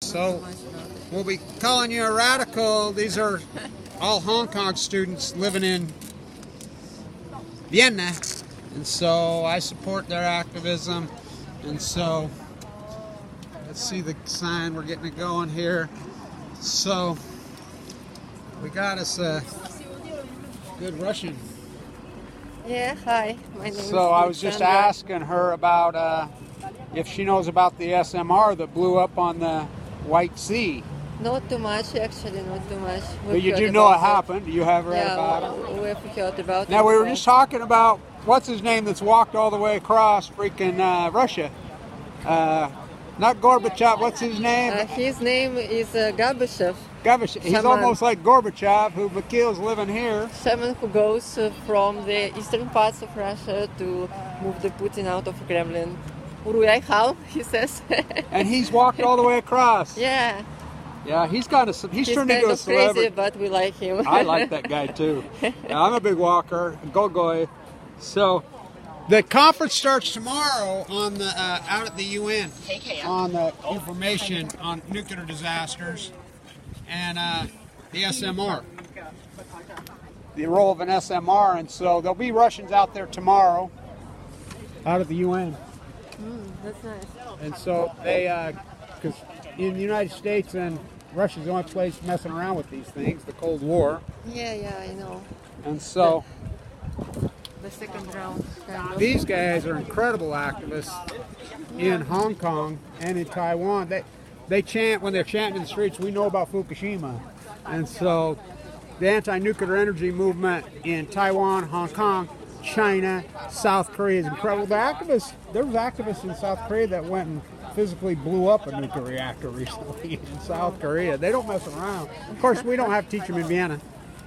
So we'll be calling you a radical. These are all Hong Kong students living in Vienna, and so I support their activism. And so let's see the sign, we're getting it going here. So we got us a good Russian. Yeah, hi, my name is So I was just asking her about if she knows about the SMR that blew up on the White Sea. Not too much, actually, not too much. But you do know it happened. You have read about it. Yeah, we've heard about it. Now, we were just talking about, what's his name that's walked all the way across freaking Russia? Not Gorbachev, what's his name? His name is Gorbachev. Gorbachev. He's almost like Gorbachev, who Mikhail's living here. Someone who goes from the eastern parts of Russia to move the Putin out of Kremlin. How, he says. And he's walked all the way across. Yeah. Yeah, he's turned into a celebrity. Crazy, but we like him. I like that guy too. Yeah, I'm a big walker, go-goy. So the conference starts tomorrow on the out at the UN on the information on nuclear disasters and the SMR, the role of an SMR, and so there'll be Russians out there tomorrow out at the UN. That's nice. And so they, because in the United States and Russia's the only place messing around with these things, the Cold War. Yeah, I know. And so The second round. these guys are incredible activists in Hong Kong and in Taiwan. They chant, when they're chanting in the streets, we know about Fukushima. And so the anti-nuclear energy movement in Taiwan, Hong Kong, China, South Korea is incredible. There was activists in South Korea that went and physically blew up a nuclear reactor recently in South Korea. They don't mess around. Of course, we don't have to teach them in Vienna.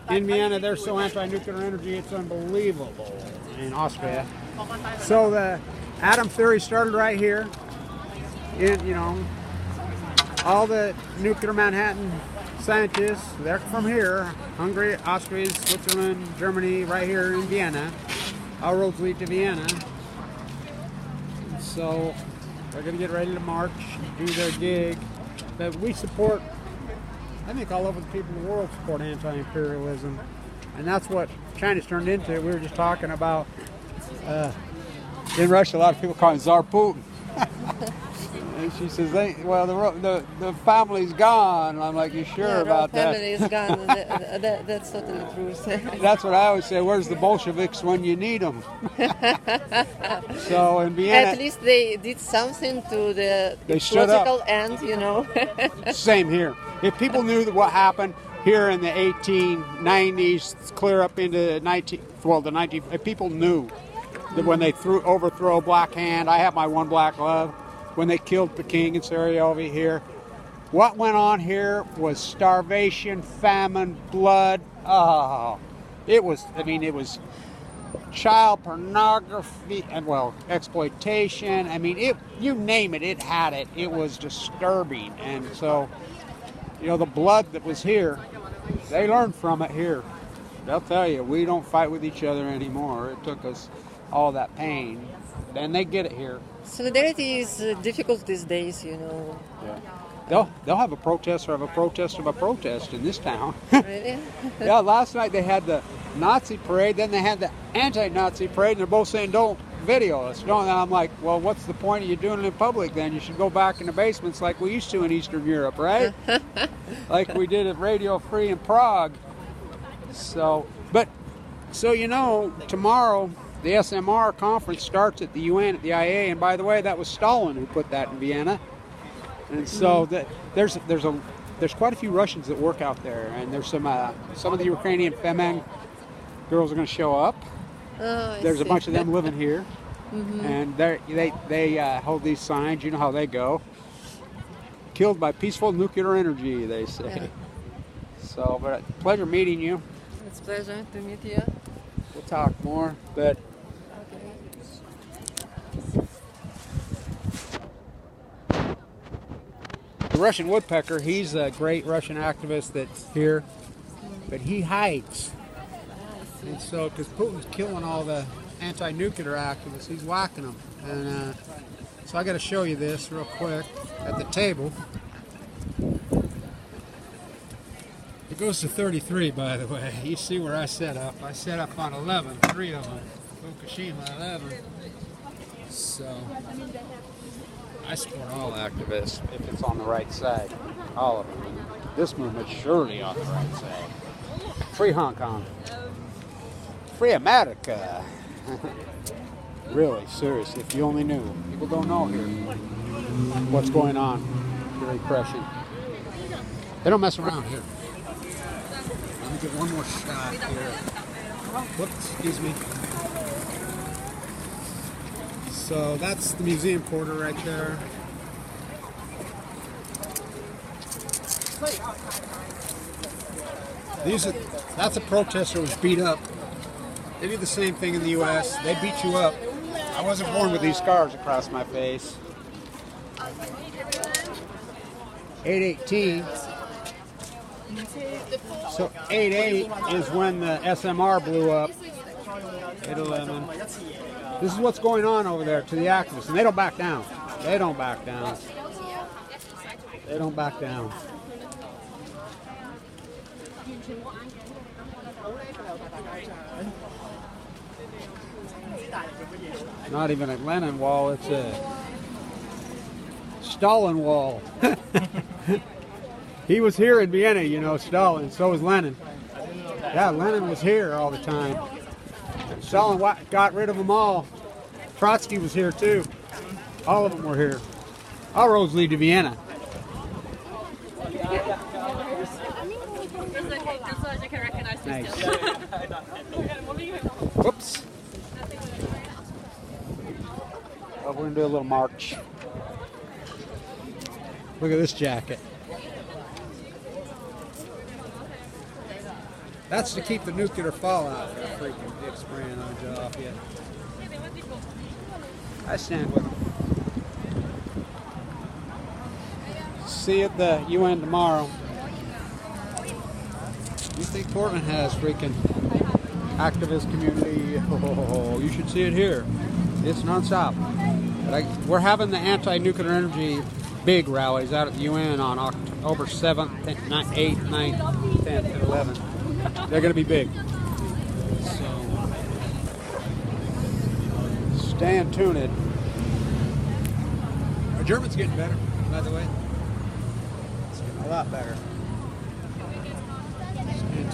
In Vienna, they're so anti-nuclear energy, it's unbelievable. In Austria. So the atom theory started right here. All the nuclear Manhattan scientists, they're from here. Hungary, Austria, Switzerland, Germany, right here in Vienna. All roads lead to Vienna. So they're going to get ready to march, do their gig. But we support, I think all over the people in the world support anti-imperialism. And that's what China's turned into. We were just talking about, in Russia, a lot of people call him Tsar Putin. And she says, the family's gone. And I'm like, you sure about that? The family is gone. That's totally true. That's what I always say. Where's the Bolsheviks when you need them? So in Vienna, at least they did something to the stood up. political end, Same here. If people knew what happened here in the 1890s, clear up into the if people knew that when they overthrow Black Hand, I have my one black love. When they killed Peking and Sarajevo here, what went on here was starvation, famine, blood. Oh, it was child pornography and exploitation. You name it, it had it. It was disturbing, and so the blood that was here, they learned from it here. They'll tell you, we don't fight with each other anymore. It took us all that pain, and they get it here. Solidarity is difficult these days, Yeah. They'll have a protest of a protest in this town. Really? Yeah, last night they had the Nazi parade, then they had the anti-Nazi parade, and they're both saying, don't video us. Don't. And I'm like, well, what's the point of you doing it in public then? You should go back in the basements like we used to in Eastern Europe, right? Like we did at Radio Free in Prague. So tomorrow, the SMR conference starts at the UN at the IA, and by the way, that was Stalin who put that in Vienna. And so there's quite a few Russians that work out there, and there's some of the Ukrainian Femen girls are going to show up. There's a bunch of them living here, and they hold these signs. You know how they go. Killed by peaceful nuclear energy, they say. Yeah. So, but pleasure meeting you. It's a pleasure to meet you. We'll talk more, but. The Russian woodpecker, he's a great Russian activist that's here, but he hides. And so, because Putin's killing all the anti-nuclear activists, he's whacking them. And so I got to show you this real quick at the table. goes to 33, by the way. You see where I set up. I set up on 11, 3 of them. Fukushima, 11. So, I support all activists if it's on the right side. All of them. This movement's surely on the right side. Free Hong Kong. Free America. Really, seriously, if you only knew. People don't know here what's going on. The repression. They don't mess around here. Let me get one more shot here. Whoops, excuse me. So that's the museum quarter right there. That's a protester who was beat up. They do the same thing in the U.S. They beat you up. I wasn't born with these scars across my face. 8/18. So 8/8 is when the SMR blew up. 8/11. This is what's going on over there to the activists, and they don't back down. They don't back down. They don't back down. Not even a Lenin wall, it's a Stalin wall. He was here in Vienna, you know, Stalin, so was Lenin. Yeah, Lenin was here all the time. Stalin got rid of them all. Trotsky was here too. All of them were here. All roads lead to Vienna. Nice. Whoops. Oh, we're going to do a little march. Look at this jacket. That's to keep the nuclear fallout. Freaking dick spraying on you off yet. I stand with them. See you at the UN tomorrow. You think Portland has freaking activist community? Oh, you should see it here. It's non-stop. We're having the anti-nuclear energy big rallies out at the UN on October 7th, 8th, 9th, 10th, and 11th. They're going to be big. So, stand tuned. Our German's getting better, by the way. It's getting a lot better.